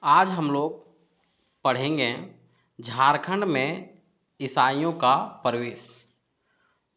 आज हम लोग पढ़ेंगे झारखंड में ईसाइयों का प्रवेश।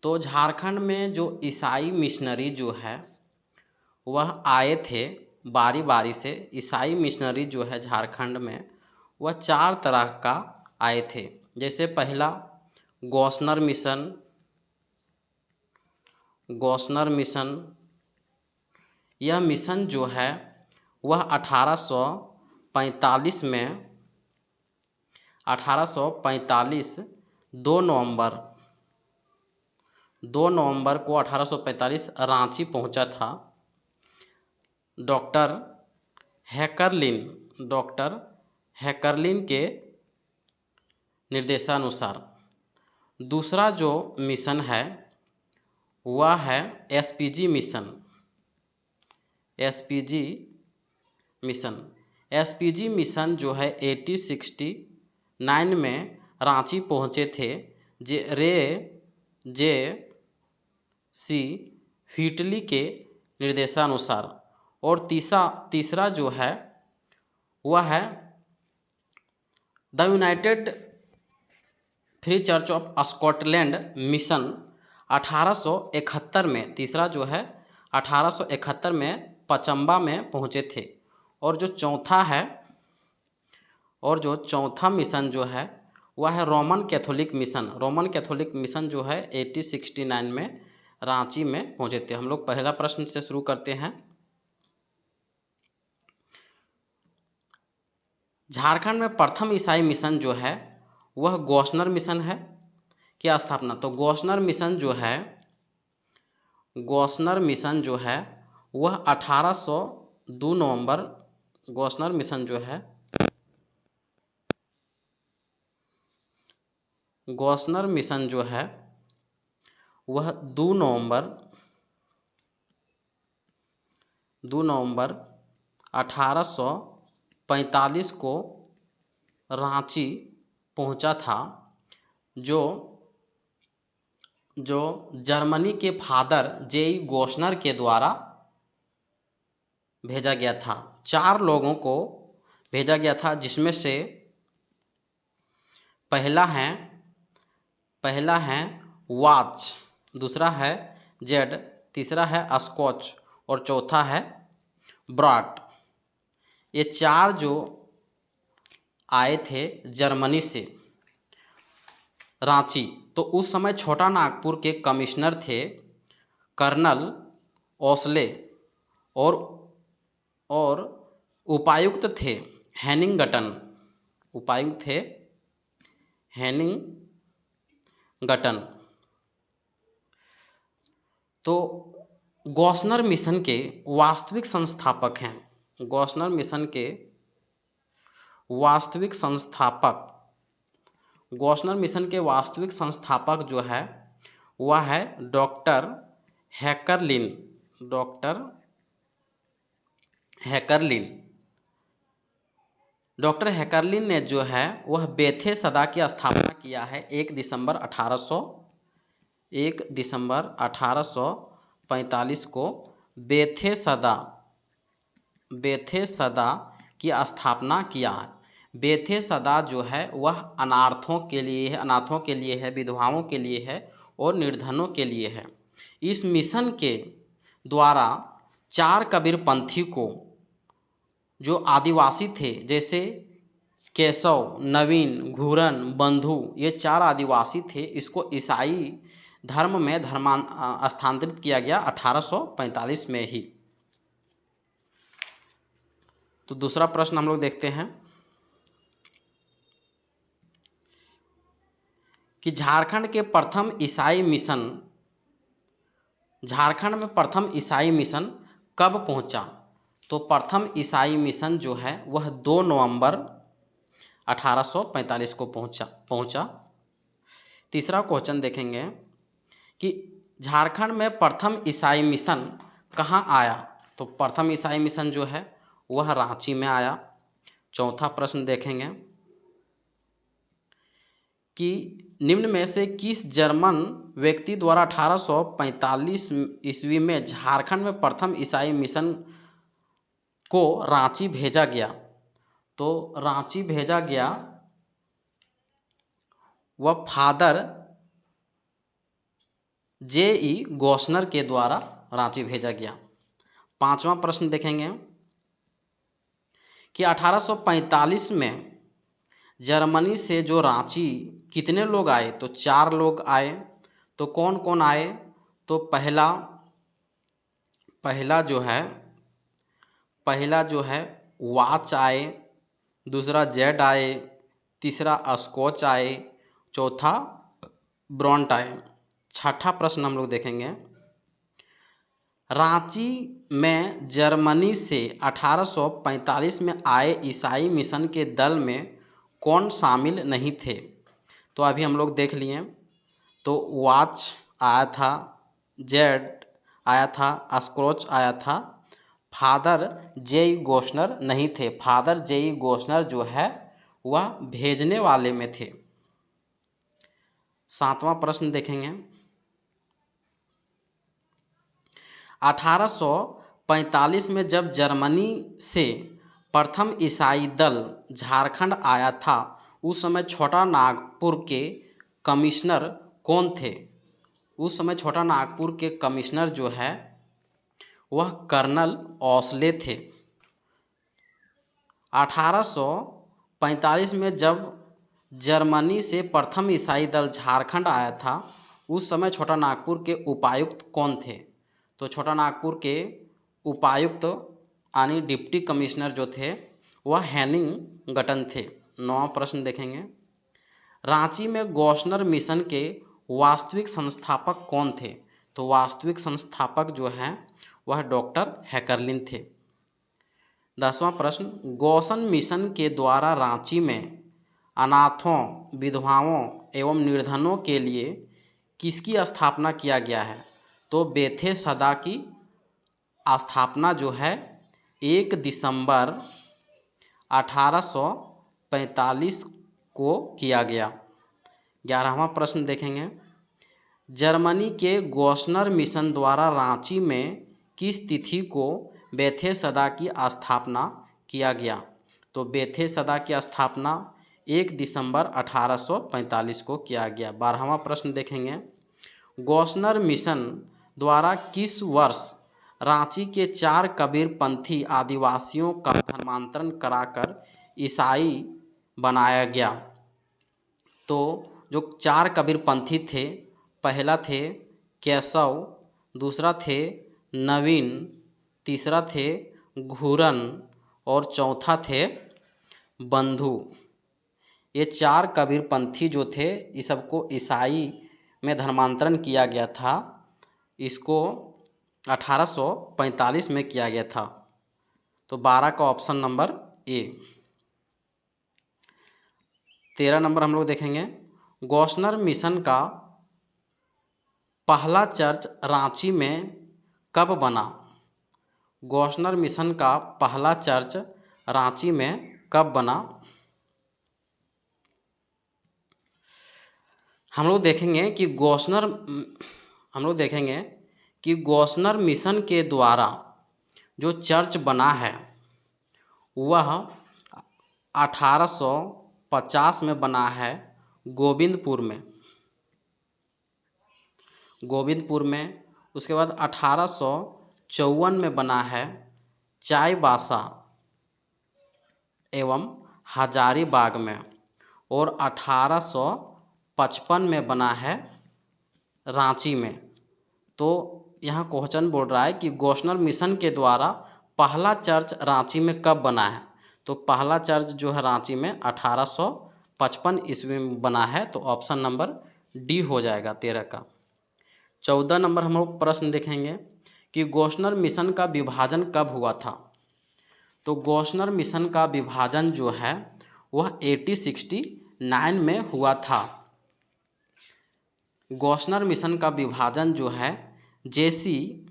तो झारखंड में जो ईसाई मिशनरी जो है वह आए थे बारी बारी से। ईसाई मिशनरी जो है झारखंड में वह 4 तरह का आए थे। जैसे पहला गौसनर मिशन। यह मिशन जो है वह 1845 2 नवंबर को 1845 रांची पहुंचा था। डॉक्टर हैकरलिन के निर्देशानुसार। दूसरा जो मिशन है वह है एसपीजी मिशन जो है 1869 में रांची पहुंचे थे। जे सी हीटली के निर्देशानुसार। और तीसरा जो है वह है the United free church of Scotland mission 1871 में। तीसरा जो है 1871 में पचम्बा में पहुंचे थे। और जो चौथा मिशन जो है वह है रोमन कैथोलिक मिशन जो है 1869 में रांची में पहुंचे थे। हम लोग पहला प्रश्न से शुरू करते हैं। झारखंड में प्रथम ईसाई मिशन जो है वह गौसनर मिशन है की स्थापना। तो गौसनर मिशन जो है वह 2 नवंबर गौसनर मिशन जो है 2 नवंबर 1845 को रांची पहुंचा था। जो जर्मनी के फादर जे.ई. गौसनर के द्वारा भेजा गया था। 4 लोगों को भेजा गया था, जिसमें से पहला है वाच, दूसरा है जेड, तीसरा है स्कॉच और चौथा है ब्राट। ये 4 जो आए थे जर्मनी से रांची। तो उस समय छोटा नागपुर के कमिश्नर थे कर्नल ओस्ले और उपायुक्त थे हैनिंगटन। तो गौसनर मिशन के वास्तविक संस्थापक जो है वह है डॉक्टर हैकरलिन ने जो है वह बेथे सदा की स्थापना किया है 1 दिसंबर 1845 को बेथे सदा की स्थापना किया है। बेथे सदा जो है वह अनाथों के लिए है, विधवाओं के लिए है और निर्धनों के लिए है। इस मिशन के द्वारा 4 कबीरपंथी को जो आदिवासी थे, जैसे केशव, नवीन, घूरन, बंधु, ये 4 आदिवासी थे, इसको ईसाई धर्म में स्थानांतरित किया गया 1845 में ही। तो दूसरा प्रश्न हम लोग देखते हैं कि झारखंड में प्रथम ईसाई मिशन कब पहुंचा। तो प्रथम ईसाई मिशन जो है वह 2 नवंबर 1845 को पहुंचा। तीसरा क्वेश्चन देखेंगे कि झारखंड में प्रथम ईसाई मिशन कहाँ आया। तो प्रथम ईसाई मिशन जो है वह रांची में आया। चौथा प्रश्न देखेंगे कि निम्न में से किस जर्मन व्यक्ति द्वारा 1845 ईस्वी में झारखंड में प्रथम ईसाई मिशन को रांची भेजा गया। तो रांची भेजा गया वह फादर J.E. गॉसनर के द्वारा रांची भेजा गया। पांचवा प्रश्न देखेंगे कि 1845 में जर्मनी से जो रांची कितने लोग आए, तो 4 लोग आए। तो कौन कौन आए, तो पहला जो है वाच आए, दूसरा जेड आए, तीसरा स्कॉच आए, चौथा ब्रॉन्ट आए। छठा प्रश्न हम लोग देखेंगे, रांची में जर्मनी से 1845 में आए ईसाई मिशन के दल में कौन शामिल नहीं थे। तो अभी हम लोग देख लिए, तो वाच आया था, जेड आया था, स्क्रॉच आया था, फादर J.E. गॉसनर नहीं थे। Father J.E. गॉसनर जो है वह भेजने वाले में थे। सातवां प्रश्न देखेंगे, 1845 में जब जर्मनी से प्रथम ईसाई दल झारखंड आया था, उस समय छोटा नागपुर के कमिश्नर कौन थे। उस समय छोटा नागपुर के कमिश्नर जो है वह कर्नल ओस्ले थे। 1845 में जब जर्मनी से प्रथम ईसाई दल झारखंड आया था, उस समय छोटा नागपुर के उपायुक्त कौन थे। तो छोटा नागपुर के उपायुक्त यानी डिप्टी कमिश्नर जो थे वह हैनिंग गटन थे। 9वां प्रश्न देखेंगे, रांची में गॉसनर मिशन के वास्तविक संस्थापक कौन थे। तो वास्तविक संस्थापक जो हैं वह डॉक्टर हैकरलिन थे। 10वां प्रश्न, गॉसन मिशन के द्वारा रांची में अनाथों, विधवाओं एवं निर्धनों के लिए किसकी स्थापना किया गया है। तो बेथे सदा की स्थापना जो है 1 दिसंबर 1845 को किया गया। 11वां प्रश्न देखेंगे, जर्मनी के गॉसनर मिशन द्वारा रांची में किस तिथि को बेथेसदा की स्थापना किया गया। तो बेथेसदा की स्थापना 1 दिसंबर 1845 को किया गया। 12वां प्रश्न देखेंगे, गॉसनर मिशन द्वारा किस वर्ष रांची के 4 कबीरपंथी आदिवासियों का धर्मांतरण कराकर ईसाई बनाया गया। तो जो 4 कबीरपंथी थे, पहला थे केशव, दूसरा थे नवीन, तीसरा थे घूरन और चौथा थे बंधु। ये 4 कबीरपंथी जो थे इस सबको ईसाई में धर्मांतरण किया गया था। इसको 1845 में किया गया था। तो 12 का ऑप्शन नंबर ए। 13 नंबर हम लोग देखेंगे, गॉसनर मिशन का पहला चर्च रांची में कब बना। गॉसनर मिशन का पहला चर्च रांची में कब बना। हम लोग देखेंगे कि गॉसनर मिशन के द्वारा जो चर्च बना है वह 1850 में बना है गोविंदपुर में। उसके बाद 1854 में बना है चाईबासा एवं हजारीबाग में, और 1855 में बना है रांची में। तो यहाँ क्वेश्चन बोल रहा है कि गॉसनर मिशन के द्वारा पहला चर्च रांची में कब बना है। तो पहला चर्च जो है रांची में 1855 ईस्वी में बना है। तो ऑप्शन नंबर डी हो जाएगा 13 का। 14 नंबर हम लोग प्रश्न देखेंगे कि गॉसनर मिशन का विभाजन कब हुआ था। तो गॉसनर मिशन का विभाजन जो है वह 1869 में हुआ था। गॉसनर मिशन का विभाजन जो है जेसी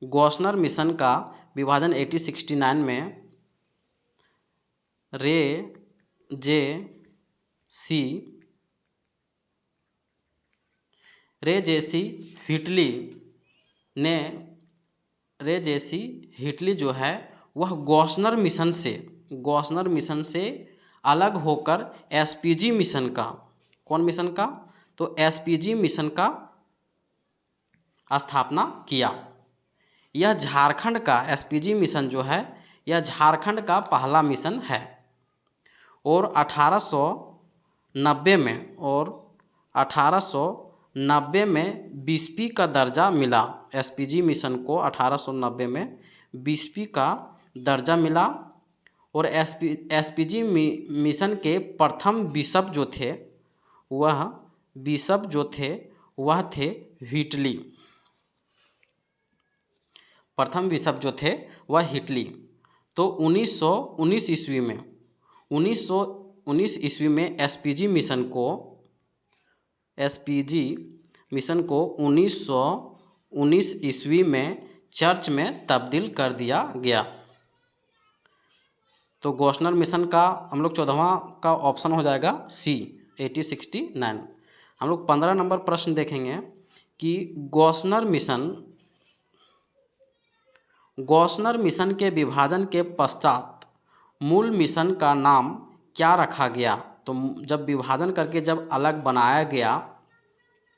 गॉसनर मिशन का विभाजन 1869 में रे जेसी व्हिटली ने रे जैसी हिटली जो है वह गॉसनर मिशन से अलग होकर एसपीजी मिशन का, कौन मिशन का, तो एसपीजी मिशन का स्थापना किया। यह झारखंड का एसपीजी मिशन जो है यह झारखंड का पहला मिशन है और 1890 में 20वीं का दर्जा मिला। एसपीजी मिशन को 1890 में 20वीं का दर्जा मिला और एसपीजी मिशन के प्रथम बिशप जो थे वह थे व्हिटली। प्रथम बिशप जो थे वह हिटली। तो 1919 ईस्वी में एसपीजी मिशन को 1919 ईस्वी में चर्च में तब्दील कर दिया गया। तो गॉसनर मिशन का हम लोग 14वां का ऑप्शन हो जाएगा सी 1869। हम लोग 15 नंबर प्रश्न देखेंगे कि गॉसनर मिशन के विभाजन के पश्चात मूल मिशन का नाम क्या रखा गया। तो जब विभाजन करके जब अलग बनाया गया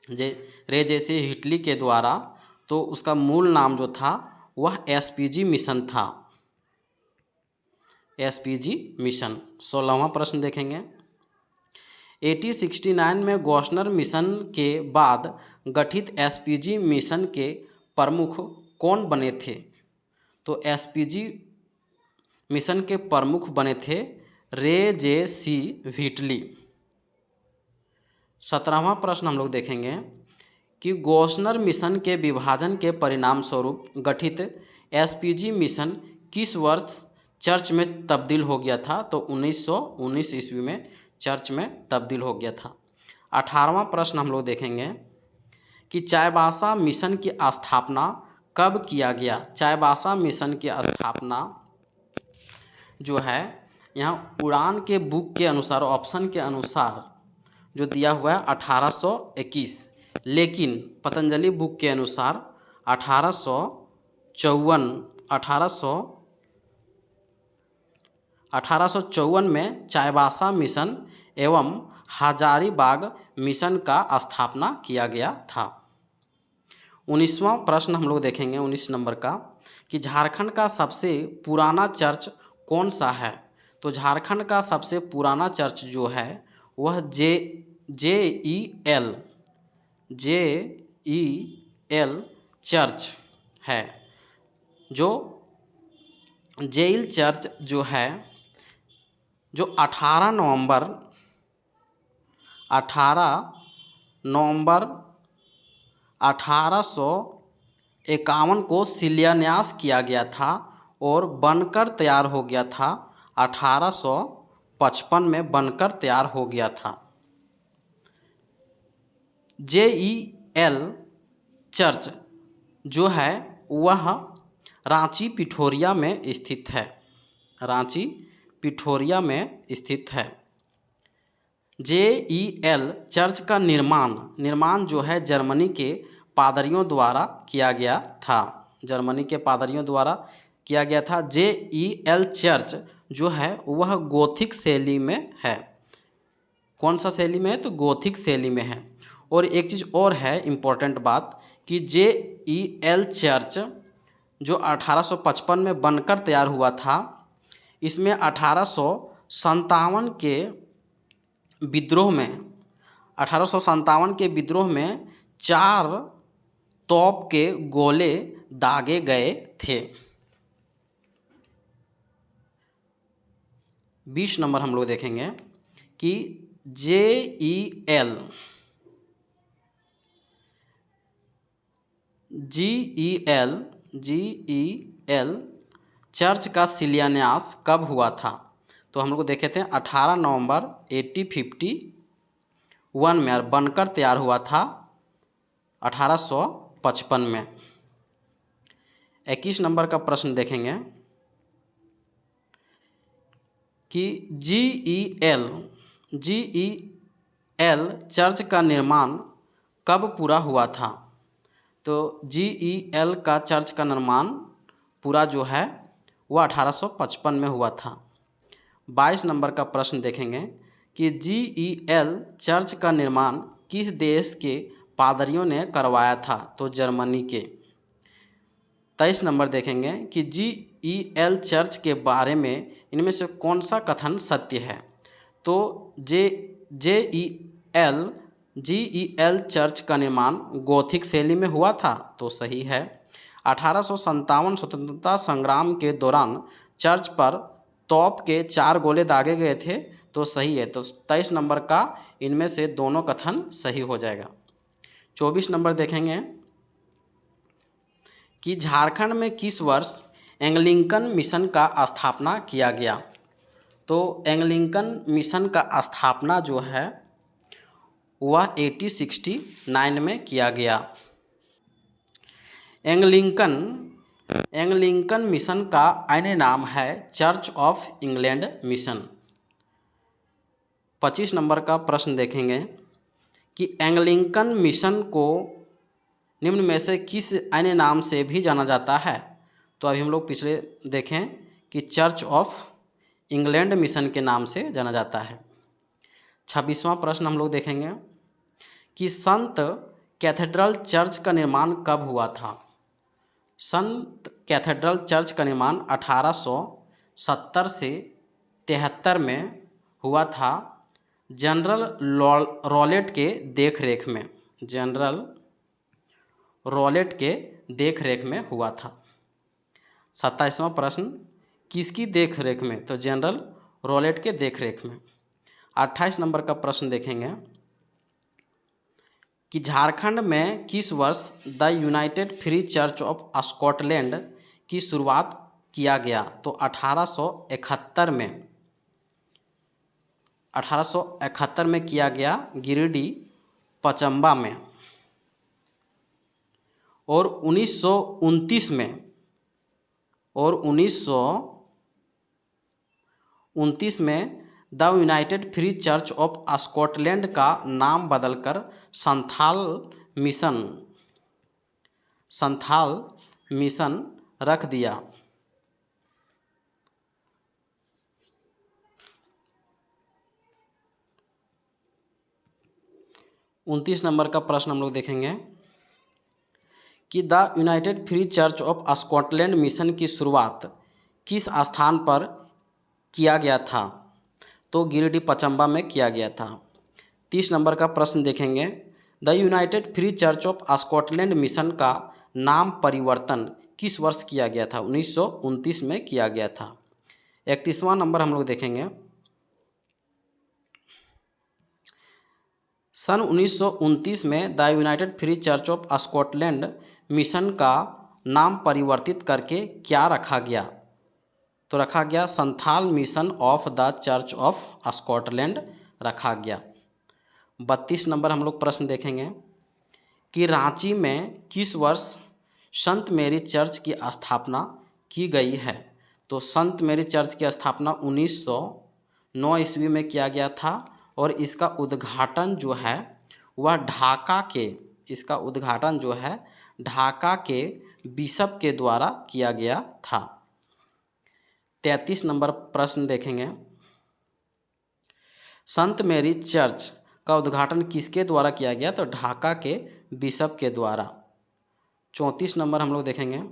रे जैसे हिटली के द्वारा, तो उसका मूल नाम जो था वह एसपीजी मिशन था। SPG mission. 16वां प्रश्न देखेंगे। 1869 में गॉसनर मिशन के बाद गठित एसपीजी मिशन के प्रमुख कौन बने थे। तो एसपीजी मिशन के प्रमुख बने थे रे जे सी व्हिटली। 17वां प्रश्न हम लोग देखेंगे कि गॉसनर मिशन के विभाजन के परिणाम स्वरूप गठित एसपीजी मिशन किस वर्ष चर्च में तब्दील हो गया था। तो 1919 ईस्वी में चर्च में तब्दील हो गया था। 18वां प्रश्न हम लोग देखेंगे कि चाईबासा मिशन की स्थापना कब किया गया। चाईबासा मिशन की स्थापना जो है यहाँ उड़ान के बुक के अनुसार, ऑप्शन के अनुसार जो दिया हुआ है 1821, लेकिन पतंजलि बुक के अनुसार 1854 में चाईबासा मिशन एवं हजारीबाग मिशन का स्थापना किया गया था। 19वां प्रश्न हम लोग देखेंगे 19 नंबर का कि झारखंड का सबसे पुराना चर्च कौन सा है। तो झारखंड का सबसे पुराना चर्च जो है वह JEL चर्च है। जो जेल चर्च जो है जो 18 नवंबर 1851 को शिलान्यास किया गया था और बनकर तैयार हो गया था। 1855 में बनकर तैयार हो गया था। JEL चर्च जो है वह रांची पिठोरिया में स्थित है। रांची पिठोरिया में स्थित है। JEL चर्च का निर्माण जो है जर्मनी के पादरियों द्वारा किया गया था। जर्मनी के पादरियों द्वारा किया गया था। JEL चर्च जो है वह गोथिक शैली में है। कौन सा शैली में है, तो गोथिक शैली में है। और एक चीज़ और है इम्पोर्टेंट बात कि JEL चर्च जो 1855 में बनकर तैयार हुआ था, इसमें 1857 के विद्रोह में 4 तोप के गोले दागे गए थे। 20 नंबर हम लोग देखेंगे कि JEL चर्च का शिलान्यास कब हुआ था। तो हम लोग देखे थे 18 नवंबर 1851 में और बनकर तैयार हुआ था 1855 में। 21 नंबर का प्रश्न देखेंगे कि JEL चर्च का निर्माण कब पूरा हुआ था। तो JEL का चर्च का निर्माण पूरा जो है वह 1855 में हुआ था। 22 नंबर का प्रश्न देखेंगे कि GEL चर्च का निर्माण किस देश के पादरियों ने करवाया था, तो जर्मनी के। 23 नंबर देखेंगे कि GEL चर्च के बारे में इनमें से कौन सा कथन सत्य है, तो GEL चर्च का निर्माण गोथिक शैली में हुआ था, तो सही है। 1857 स्वतंत्रता संग्राम के दौरान चर्च पर तोप के 4 गोले दागे गए थे, तो सही है। तो 23 नंबर का इनमें से दोनों कथन सही हो जाएगा। 24 नंबर देखेंगे कि झारखंड में किस वर्ष एंग्लिकन मिशन का स्थापना किया गया, तो एंग्लिकन मिशन का स्थापना जो है वह 1869 में किया गया। एंग्लिकन मिशन का अन्य नाम है church of England mission. 25 number का प्रश्न देखेंगे कि एंग्लिकन मिशन को निम्न में से किस अन्य नाम से भी जाना जाता है, तो अभी हम लोग पिछले देखें कि चर्च ऑफ इंग्लैंड मिशन के नाम से जाना जाता है। 26वां प्रश्न हम लोग देखेंगे कि संत कैथेड्रल चर्च का निर्माण कब हुआ था। संत कैथेड्रल चर्च का निर्माण 1870 से 73 में हुआ था, जनरल रॉलेट के देखरेख में। जनरल रॉलेट के देखरेख में हुआ था। 27वां प्रश्न किसकी देखरेख में, तो जनरल रॉलेट के देखरेख में। 28 नंबर का प्रश्न देखेंगे कि झारखंड में किस वर्ष the United free church of Scotland की शुरुआत किया गया, तो 1871 में। 1871 में किया गया गिरिडीह पचम्बा में। और 1929 में the United free church of Scotland का नाम बदलकर संथाल मिशन रख दिया। उनतीस नंबर का प्रश्न हम लोग देखेंगे कि the United free church of Scotland mission की शुरुआत किस स्थान पर किया गया था, तो गिरिडीह पचम्बा में किया गया था। 30 नंबर का प्रश्न देखेंगे the United free church of Scotland mission का नाम परिवर्तन किस वर्ष किया गया था, 1929 में किया गया था। 31वां नंबर हम लोग देखेंगे सन 1929 में the United free church of Scotland mission का नाम परिवर्तित करके क्या रखा गया, तो रखा गया Santhal mission of the church of Scotland रखा गया। 32 नंबर हम लोग प्रश्न देखेंगे कि रांची में किस वर्ष संत मेरी चर्च की स्थापना की गई है, तो संत मेरी चर्च की स्थापना 1909 ईस्वी में किया गया था और इसका उद्घाटन जो है वह ढाका के बिशप के द्वारा किया गया था। 33 नंबर प्रश्न देखेंगे संत मेरी चर्च का उद्घाटन किसके द्वारा किया गया, तो ढाका के बिशप के द्वारा। 34 नंबर हम लोग देखेंगे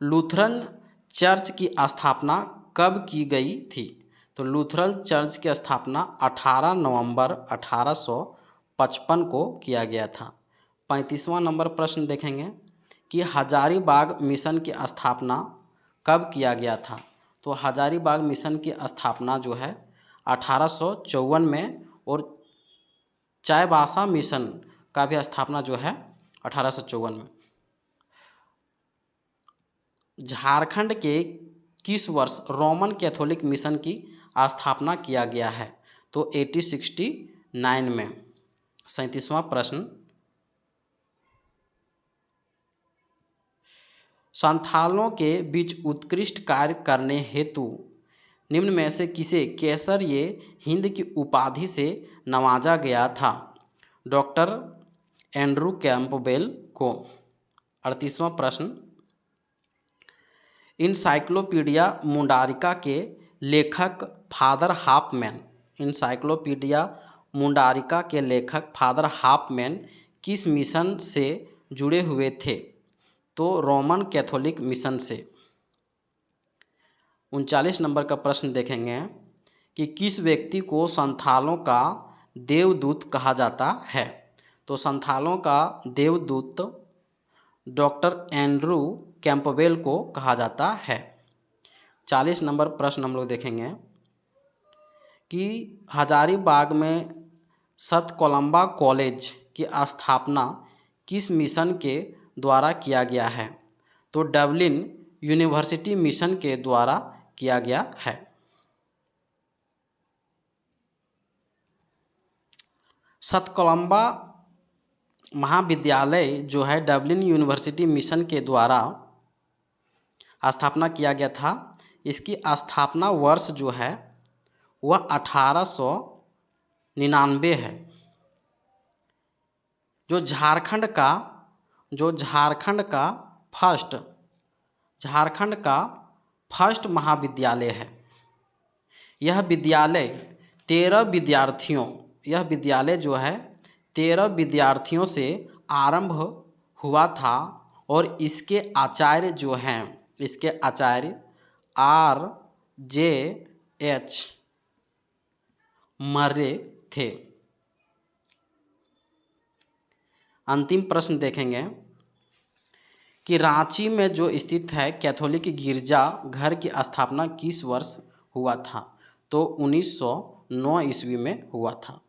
लूथरन चर्च की स्थापना कब की गई थी, तो लूथरन चर्च की स्थापना 18 नवंबर 1855 को किया गया था। 35वां नंबर प्रश्न देखेंगे कि हजारीबाग मिशन की स्थापना कब किया गया था, तो हजारीबाग मिशन की स्थापना जो है 1854 में और चाईबासा मिशन का भी स्थापना जो है 1854 में। झारखंड के किस वर्ष रोमन कैथोलिक मिशन की स्थापना किया गया है, तो 1869 में। 37वां प्रश्न संथालों के बीच उत्कृष्ट कार्य करने हेतु निम्न में से किसे केसर-ए-हिंद की उपाधि से नवाजा गया था, डॉक्टर एंड्रू कैंपबेल को। 38वां प्रश्न, इनसाइक्लोपीडिया मुंडारिका के लेखक फादर हाफमैन, इनसाइक्लोपीडिया मुंडारिका के लेखक फादर हाफमैन किस मिशन से जुड़े हुए थे? तो रोमन कैथोलिक मिशन से। 39 नंबर का प्रश्न देखेंगे कि किस व्यक्ति को संथालों का देवदूत कहा जाता है? तो संथालों का देवदूत डॉक्टर एंड्रू कैंपबेल को कहा जाता है। 40 नंबर प्रश्न हम लोग देखेंगे कि हजारीबाग में सत कोलंबा कॉलेज की स्थापना किस मिशन के द्वारा किया गया है? तो डबलिन यूनिवर्सिटी मिशन के द्वारा किया गया है। सत कोलंबा महाविद्यालय जो है डबलिन यूनिवर्सिटी मिशन के द्वारा स्थापना किया गया था। इसकी स्थापना वर्ष जो है वह 1899 है। जो झारखंड का फर्स्ट महाविद्यालय है। यह विद्यालय 13 विद्यार्थियों से आरंभ हुआ था और इसके आचार्य R.J.H. मर्रे थे। अंतिम प्रश्न देखेंगे कि रांची में जो स्थित है कैथोलिक गिरजा घर की स्थापना किस वर्ष हुआ था? तो 1909 ईस्वी में हुआ था।